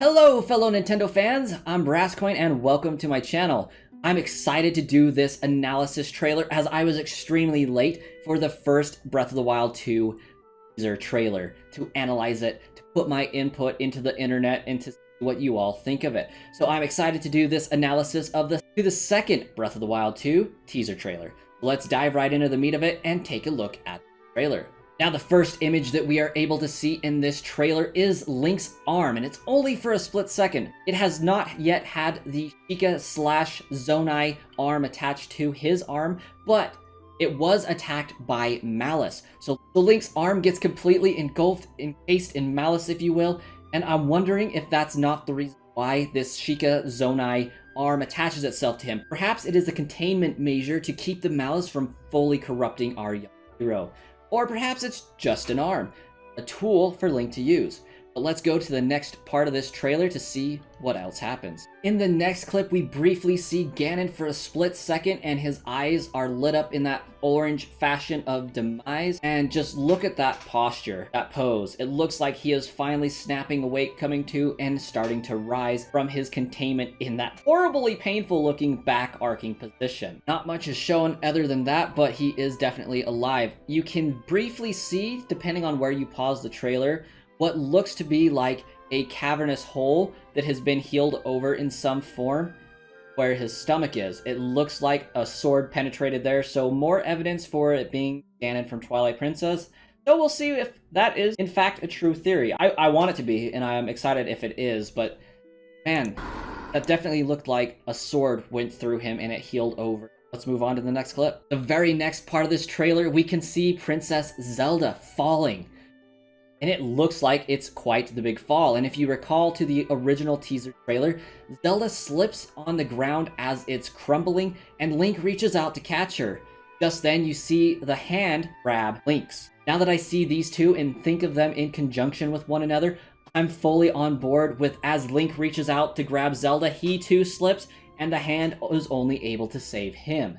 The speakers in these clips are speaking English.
Hello fellow Nintendo fans, I'm Brascoin and welcome to my channel. I'm excited to do this analysis trailer as I was extremely late for the first Breath of the Wild 2 teaser trailer, to analyze it, to put my input into the internet and to see what you all think of it. So I'm excited to do this analysis of the second Breath of the Wild 2 teaser trailer. Let's dive right into the meat of it and take a look at the trailer. Now, the first image that we are able to see in this trailer is Link's arm, and it's only for a split second. It has not yet had the Sheikah/Zonai arm attached to his arm, but it was attacked by Malice. So Link's arm gets completely engulfed, encased in Malice, if you will, and I'm wondering if that's not the reason why this Sheikah/Zonai arm attaches itself to him. Perhaps it is a containment measure to keep the Malice from fully corrupting our young hero. Or perhaps it's just an arm, a tool for Link to use. But let's go to the next part of this trailer to see what else happens. In the next clip, we briefly see Ganon for a split second, and his eyes are lit up in that orange fashion of demise. And just look at that posture, that pose. It looks like he is finally snapping awake, coming to, and starting to rise from his containment in that horribly painful looking back arcing position. Not much is shown other than that, but he is definitely alive. You can briefly see, depending on where you pause the trailer, what looks to be like a cavernous hole that has been healed over in some form where his stomach is. It looks like a sword penetrated there, so more evidence for it being Ganon from Twilight Princess. So we'll see if that is in fact a true theory. I want it to be, and I'm excited if it is, but man, that definitely looked like a sword went through him and it healed over. Let's move on to the next clip. The very next part of this trailer, we can see Princess Zelda falling. And it looks like it's quite the big fall. And if you recall to the original teaser trailer, Zelda slips on the ground as it's crumbling, and Link reaches out to catch her. Just then you see the hand grab Link's. Now that I see these two and think of them in conjunction with one another, I'm fully on board with as Link reaches out to grab Zelda, he too slips, and the hand is only able to save him.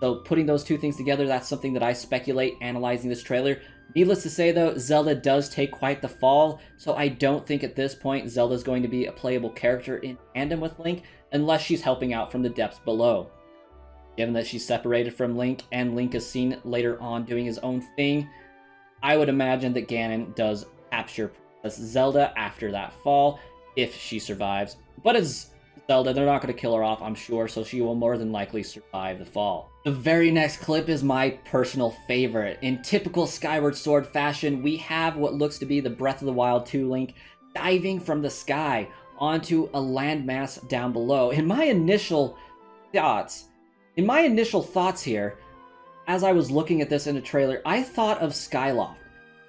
So putting those two things together, that's something that I speculate analyzing this trailer. Needless to say though, Zelda does take quite the fall, so I don't think at this point Zelda's going to be a playable character in tandem with Link, unless she's helping out from the depths below. Given that she's separated from Link, and Link is seen later on doing his own thing, I would imagine that Ganon does capture Princess Zelda after that fall, if she survives. But as Zelda, they're not going to kill her off, I'm sure, so she will more than likely survive the fall. The very next clip is my personal favorite. In typical Skyward Sword fashion, we have what looks to be the Breath of the Wild 2 Link diving from the sky onto a landmass down below. In my initial thoughts here, as I was looking at this in a trailer, I thought of Skyloft.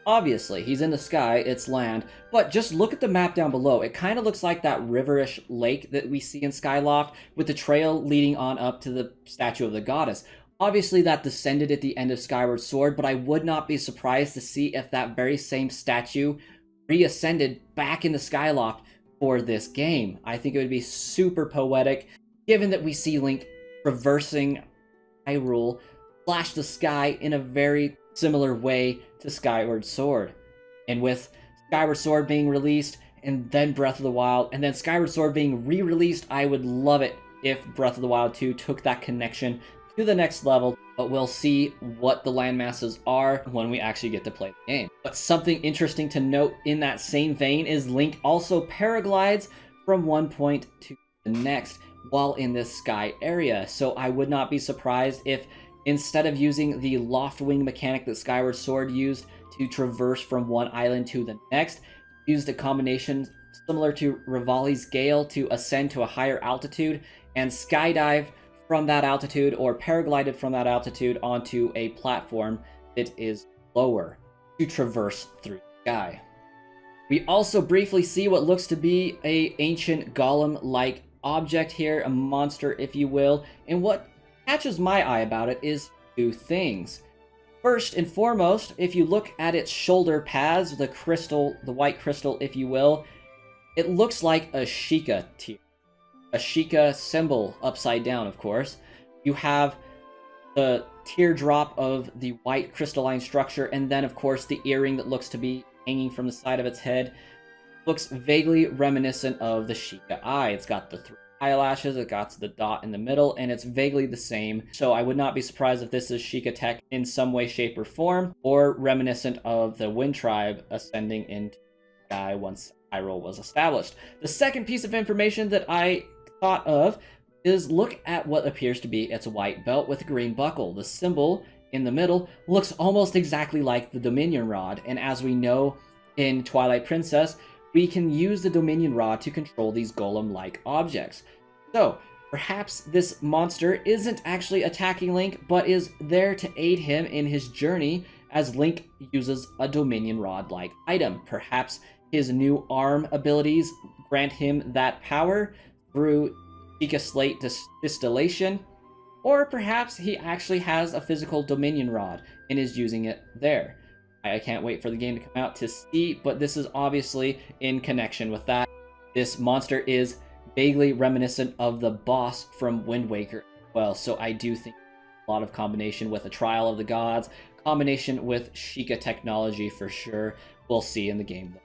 Obviously, he's in the sky, it's land, but just look at the map down below. It kind of looks like that riverish lake that we see in Skyloft, with the trail leading on up to the statue of the goddess. Obviously, that descended at the end of Skyward Sword, but I would not be surprised to see if that very same statue reascended back into Skyloft for this game. I think it would be super poetic, given that we see Link traversing Hyrule / the sky in a very similar way to Skyward Sword. And with Skyward Sword being released, and then Breath of the Wild, and then Skyward Sword being re-released, I would love it if Breath of the Wild 2 took that connection to the next level, but we'll see what the landmasses are when we actually get to play the game. But something interesting to note in that same vein is Link also paraglides from one point to the next while in this sky area, so I would not be surprised if instead of using the loft wing mechanic that Skyward Sword used to traverse from one island to the next, used a combination similar to Rivali's Gale to ascend to a higher altitude and skydive from that altitude, or paraglided from that altitude onto a platform that is lower to traverse through the sky. We also briefly see what looks to be an ancient golem-like object here, a monster if you will, and what catches my eye about it is two things. First and foremost, if you look at its shoulder pads, the crystal, the white crystal if you will, it looks like a Sheikah tear. A Sheikah symbol upside down, of course. You have the teardrop of the white crystalline structure, and then of course the earring that looks to be hanging from the side of its head. looks vaguely reminiscent of the Sheikah eye. It's got the 3 eyelashes, it got the dot in the middle, and it's vaguely the same. So I would not be surprised if this is Sheikah tech in some way, shape, or form, or reminiscent of the Wind Tribe ascending into the sky once Hyrule was established. The second piece of information that I thought of is look at what appears to be its white belt with a green buckle. The symbol in the middle looks almost exactly like the Dominion Rod, and as we know in Twilight Princess, we can use the Dominion Rod to control these golem-like objects. So, perhaps this monster isn't actually attacking Link, but is there to aid him in his journey as Link uses a Dominion Rod-like item. Perhaps his new arm abilities grant him that power through Sheikah Slate distillation, or perhaps he actually has a physical Dominion Rod and is using it there. I can't wait for the game to come out to see, but this is obviously in connection with that. This monster is vaguely reminiscent of the boss from Wind Waker as well, so I do think a lot of combination with a Trial of the Gods, combination with Sheikah technology for sure. We'll see in the game.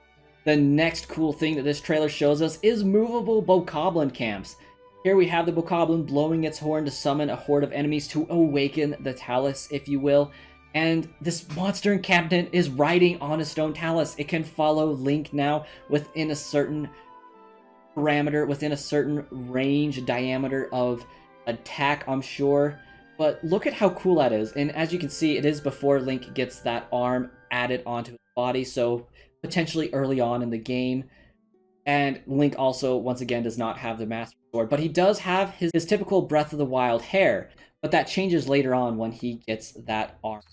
The next cool thing that this trailer shows us is movable Bokoblin camps. Here we have the Bokoblin blowing its horn to summon a horde of enemies to awaken the Talus, if you will. And this monster encampment is riding on a stone talus. It can follow Link now within a certain parameter, within a certain range, diameter of attack, I'm sure. But look at how cool that is. And as you can see, it is before Link gets that arm added onto his body, so potentially early on in the game. And Link also, once again, does not have the Master Sword, but he does have his typical Breath of the Wild hair. But that changes later on when he gets that arm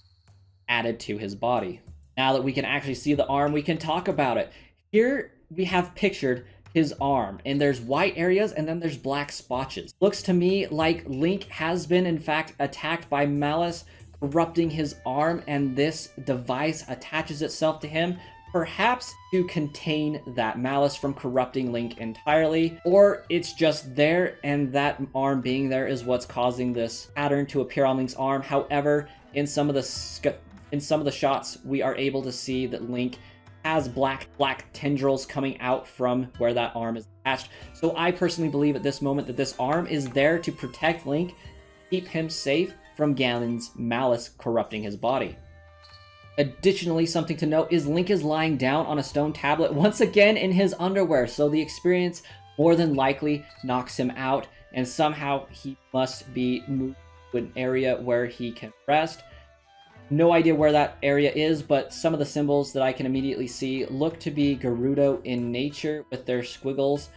added to his body. Now that we can actually see the arm, we can talk about it. Here we have pictured his arm, and there's white areas and then there's black spotches. Looks to me like Link has been in fact attacked by Malice, corrupting his arm, and this device attaches itself to him, perhaps to contain that Malice from corrupting Link entirely, or it's just there and that arm being there is what's causing this pattern to appear on Link's arm. However, in some of the shots, we are able to see that Link has black tendrils coming out from where that arm is attached. So I personally believe at this moment that this arm is there to protect Link, keep him safe from Ganon's Malice corrupting his body. Additionally, something to note is Link is lying down on a stone tablet once again in his underwear, so the experience more than likely knocks him out, and somehow he must be moved to an area where he can rest. No idea where that area is, but some of the symbols that I can immediately see look to be Gerudo in nature with their squiggles,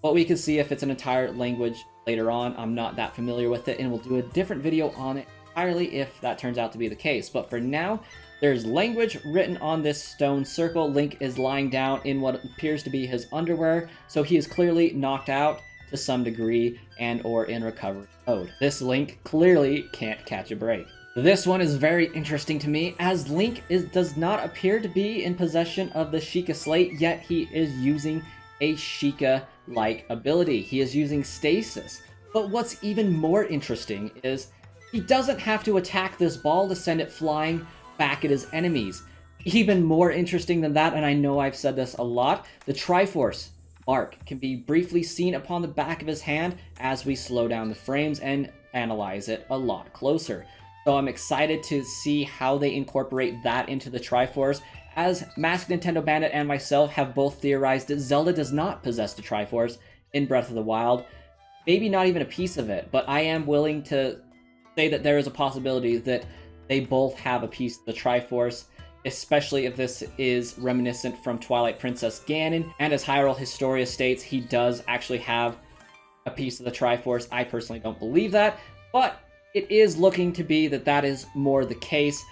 but we can see if it's an entire language later on. I'm not that familiar with it, and we'll do a different video on it entirely if that turns out to be the case. But for now, there's language written on this stone circle. Link is lying down in what appears to be his underwear, so he is clearly knocked out to some degree and or in recovery mode. This Link clearly can't catch a break. This one is very interesting to me, as Link does not appear to be in possession of the Sheikah Slate, yet he is using a Sheikah-like ability. He is using Stasis. But what's even more interesting is he doesn't have to attack this ball to send it flying back at his enemies. Even more interesting than that, and I know I've said this a lot, the Triforce mark can be briefly seen upon the back of his hand as we slow down the frames and analyze it a lot closer. So I'm excited to see how they incorporate that into the Triforce, as Masked Nintendo Bandit and myself have both theorized that Zelda does not possess the Triforce in Breath of the Wild. Maybe not even a piece of it, but I am willing to say that there is a possibility that they both have a piece of the Triforce, especially if this is reminiscent from Twilight Princess Ganon, and as Hyrule Historia states, he does actually have a piece of the Triforce. I personally don't believe that, but it is looking to be that that is more the case.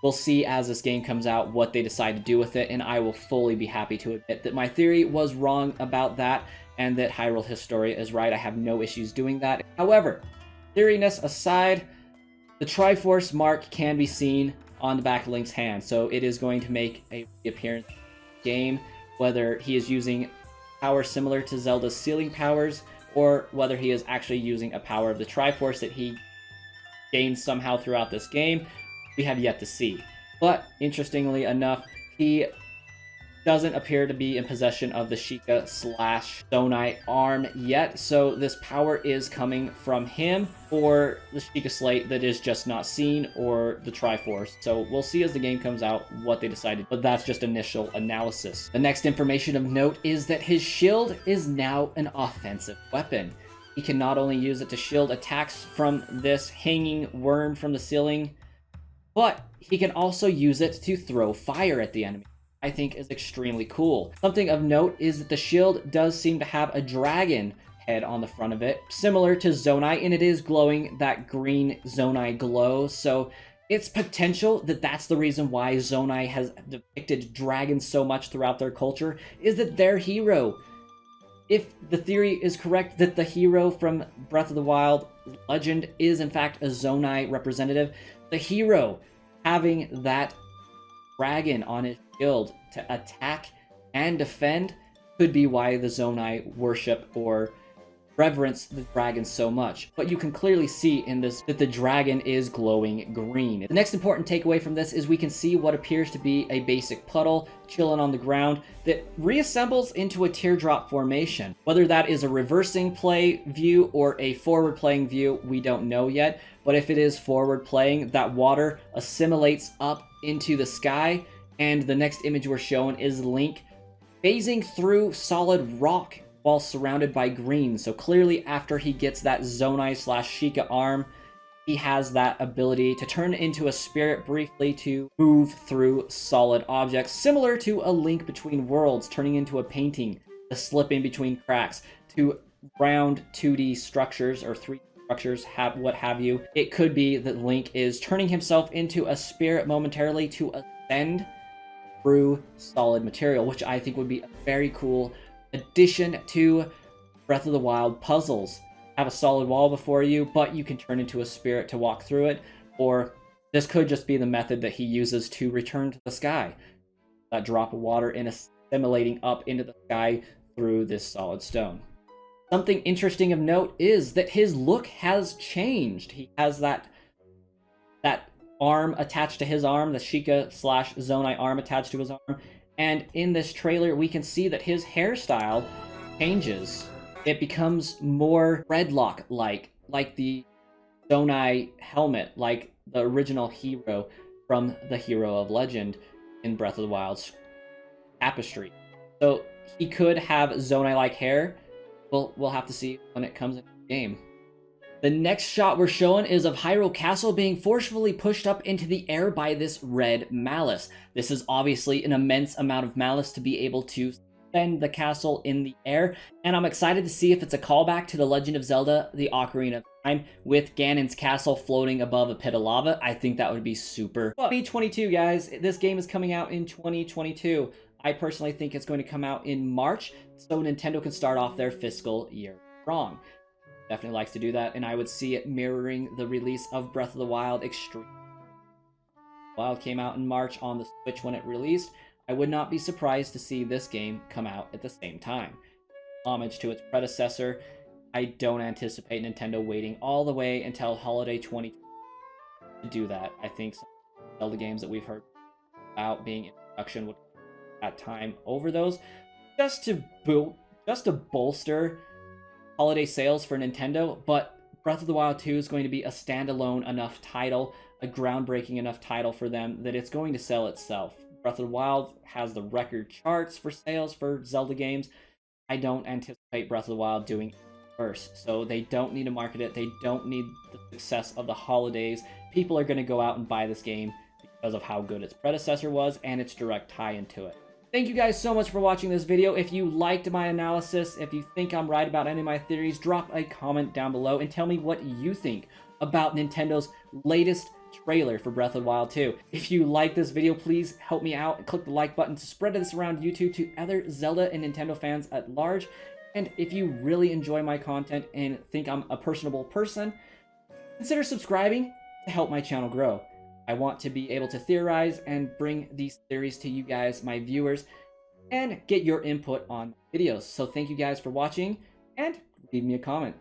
We'll see as this game comes out what they decide to do with it, and I will fully be happy to admit that my theory was wrong about that, and that Hyrule Historia is right. I have no issues doing that. However, theoriness aside, the Triforce mark can be seen on the back of Link's hand, so it is going to make a reappearance in the game, whether he is using power similar to Zelda's sealing powers, or whether he is actually using a power of the Triforce that he gains somehow throughout this game, we have yet to see. But interestingly enough, he doesn't appear to be in possession of the Sheikah / Zonai arm yet, so this power is coming from him or the Sheikah Slate that is just not seen, or the Triforce. So we'll see as the game comes out what they decided, but that's just initial analysis. The next information of note is that his shield is now an offensive weapon. He can not only use it to shield attacks from this hanging worm from the ceiling, but he can also use it to throw fire at the enemy. I think is extremely cool. Something of note is that the shield does seem to have a dragon head on the front of it, similar to Zonai, and it is glowing that green Zonai glow, so it's potential that that's the reason why Zonai has depicted dragons so much throughout their culture, is that their hero, if the theory is correct that the hero from Breath of the Wild Legend is in fact a Zonai representative, the hero having that dragon on his shield to attack and defend could be why the Zonai worship or reverence the dragon so much. But you can clearly see in this that the dragon is glowing green. The next important takeaway from this is we can see what appears to be a basic puddle chilling on the ground that reassembles into a teardrop formation. Whether that is a reversing play view or a forward playing view, we don't know yet. But if it is forward playing, that water assimilates up into the sky, and the next image we're shown is Link phasing through solid rock while surrounded by green. So clearly after he gets that Zonai / Sheikah arm, he has that ability to turn into a spirit briefly to move through solid objects, similar to a Link Between Worlds turning into a painting, to slip in between cracks, to round 2D structures or 3D structures, what have you. It could be that Link is turning himself into a spirit momentarily to ascend through solid material, which I think would be a very cool addition to Breath of the Wild puzzles. Have a solid wall before you, but you can turn into a spirit to walk through it, or this could just be the method that he uses to return to the sky. That drop of water and assimilating up into the sky through this solid stone. Something interesting of note is that his look has changed. He has that arm attached to his arm, the Sheikah / Zonai arm attached to his arm, and in this trailer we can see that his hairstyle changes. It becomes more dreadlock-like, like the Zonai helmet, like the original hero from the Hero of Legend in Breath of the Wild's tapestry. So he could have Zonai-like hair. We'll have to see when it comes into the game. The next shot we're showing is of Hyrule Castle being forcefully pushed up into the air by this red malice. This is obviously an immense amount of malice to be able to send the castle in the air, and I'm excited to see if it's a callback to the Legend of Zelda, the Ocarina of Time, with Ganon's castle floating above a pit of lava. I think that would be super. 2022, guys. This game is coming out in 2022. I personally think it's going to come out in March, so Nintendo can start off their fiscal year strong. Definitely likes to do that, and I would see it mirroring the release of Breath of the Wild Extreme. Wild came out in March on the Switch when it released. I would not be surprised to see this game come out at the same time. Homage to its predecessor, I don't anticipate Nintendo waiting all the way until holiday 2020 to do that. I think some Zelda games that we've heard about being in production would at time over those, just to bolster holiday sales for Nintendo. But Breath of the Wild 2 is going to be a standalone enough title, a groundbreaking enough title for them that it's going to sell itself. Breath of the Wild has the record charts for sales for Zelda games. I don't anticipate Breath of the Wild doing it first, so they don't need to market it. They don't need the success of the holidays. People are going to go out and buy this game because of how good its predecessor was and its direct tie into it. Thank you guys so much for watching this video. If you liked my analysis, if you think I'm right about any of my theories, drop a comment down below and tell me what you think about Nintendo's latest trailer for Breath of the Wild 2. If you like this video, please help me out and click the like button to spread this around YouTube to other Zelda and Nintendo fans at large. And if you really enjoy my content and think I'm a personable person, consider subscribing to help my channel grow. I want to be able to theorize and bring these theories to you guys, my viewers, and get your input on videos. So thank you guys for watching, and leave me a comment.